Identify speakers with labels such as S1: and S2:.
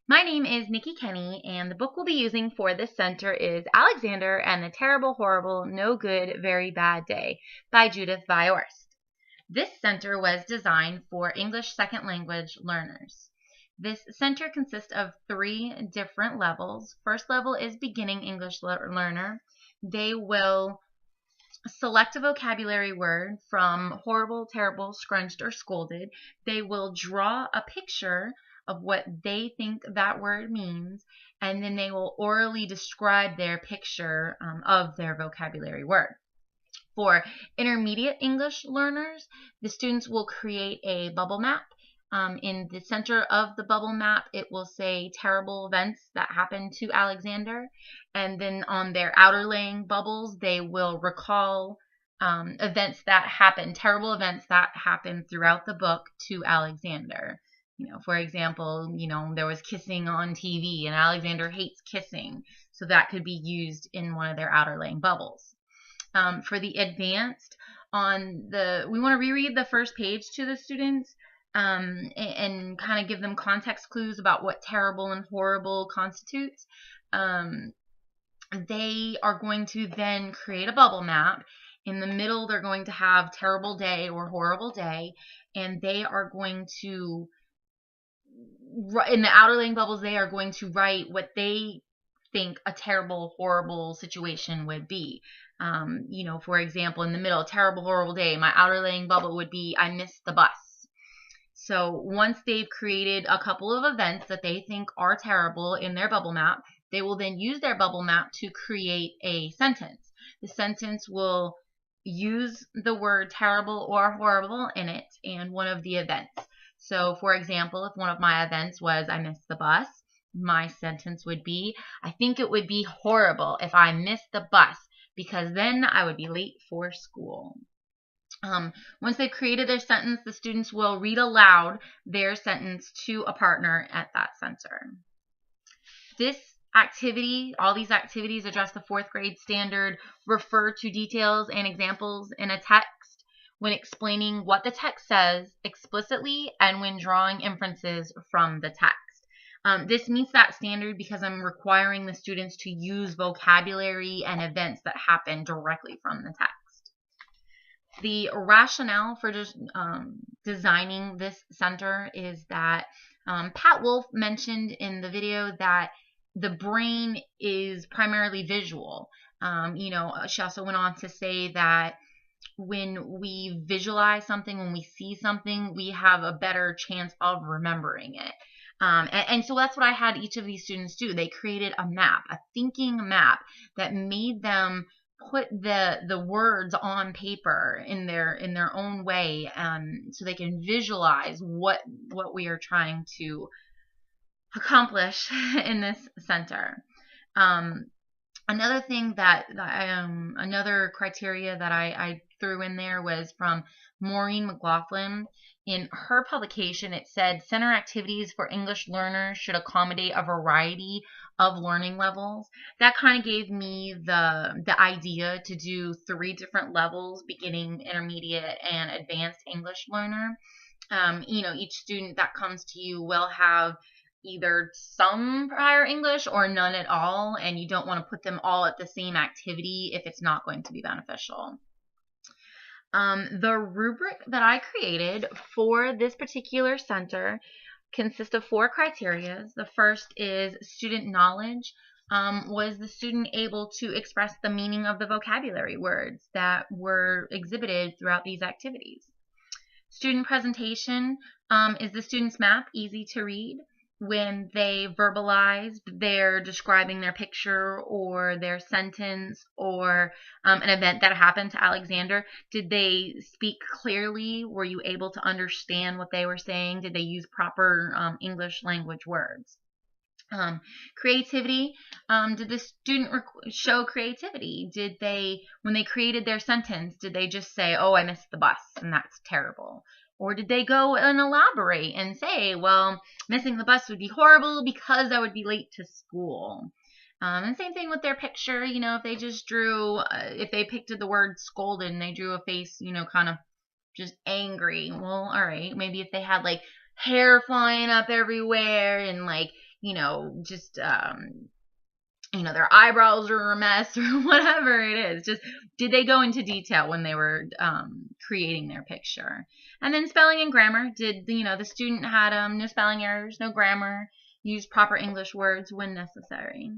S1: My name is Nikki Kenny, and the book we'll be using for this center is Alexander and the Terrible, Horrible, No Good, Very Bad Day by Judith Viorst. This center was designed for English second language learners. This center consists of 3 different levels. First level is beginning English learner. They will select a vocabulary word from horrible, terrible, scrunched, or scolded. They will draw a picture of what they think that word means, and then they will orally describe their picture of their vocabulary word. For intermediate English learners, the students will create a bubble map. In the center of the bubble map, it will say terrible events that happened to Alexander. And then on their outerlaying bubbles, they will recall events that happened, terrible events that happened throughout the book to Alexander. For example, there was kissing on TV and Alexander hates kissing. So that could be used in one of their outerlaying bubbles. For the advanced, we want to reread the first page to the students and kind of give them context clues about what terrible and horrible constitutes. They are going to then create a bubble map. In the middle, they're going to have terrible day or horrible day, and they are going to, in the outerlaying bubbles, they are going to write what they think a terrible, horrible situation would be. For example, in the middle, terrible, horrible day, my outerlaying bubble would be, I missed the bus. So once they've created a couple of events that they think are terrible in their bubble map, they will then use their bubble map to create a sentence. The sentence will use the word terrible or horrible in it and one of the events. So, for example, if one of my events was I missed the bus, my sentence would be, I think it would be horrible if I missed the bus because then I would be late for school. Once they've created their sentence, the students will read aloud their sentence to a partner at that center. This activity, all these activities address the 4th grade standard, refer to details and examples in a text when explaining what the text says explicitly and when drawing inferences from the text. This meets that standard because I'm requiring the students to use vocabulary and events that happen directly from the text. The rationale for just designing this center is that Pat Wolf mentioned in the video that the brain is primarily visual. She also went on to say that when we visualize something, when we see something, we have a better chance of remembering it. And so that's what I had each of these students do. They created a map, a thinking map that made them put the words on paper in their own way, so they can visualize what we are trying to accomplish in this center. Another thing another criteria that I threw in there was from Maureen McLaughlin. In her publication, it said center activities for English learners should accommodate a variety of learning levels. That kind of gave me the idea to do 3 different levels, beginning, intermediate, and advanced English learner. Each student that comes to you will have either some prior English or none at all, and you don't want to put them all at the same activity if it's not going to be beneficial. The rubric that I created for this particular center consists of 4 criteria. The first is student knowledge. Was the student able to express the meaning of the vocabulary words that were exhibited throughout these activities? Student presentation. Is the student's map easy to read? When they verbalized, they're describing their picture or their sentence or an event that happened to Alexander. Did they speak clearly? Were you able to understand what they were saying? Did they use proper English language words? Creativity. Did the student show creativity? Did they, when they created their sentence, did they just say, oh, I missed the bus and that's terrible? Or did they go and elaborate and say, well, missing the bus would be horrible because I would be late to school? And same thing with their picture. If they just drew, if they picked the word scolded and they drew a face, kind of just angry. Well, all right. Maybe if they had like hair flying up everywhere and like, just their eyebrows are a mess or whatever it is. Just did they go into detail when they were creating their picture? And then spelling and grammar. Did the student had no spelling errors, no grammar, used proper English words when necessary.